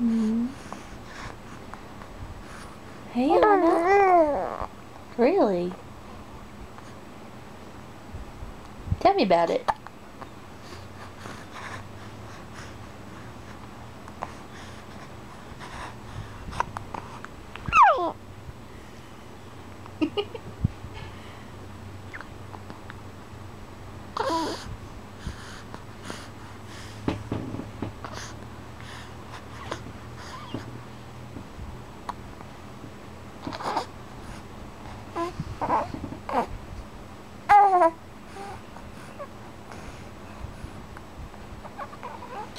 Mm. Hey, Anna. Really? Tell me about it.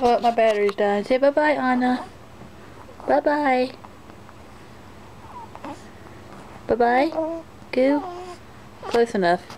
Oh, my battery's dying. Say bye-bye, Anna. Bye-bye. Bye-bye. Goo. Close enough.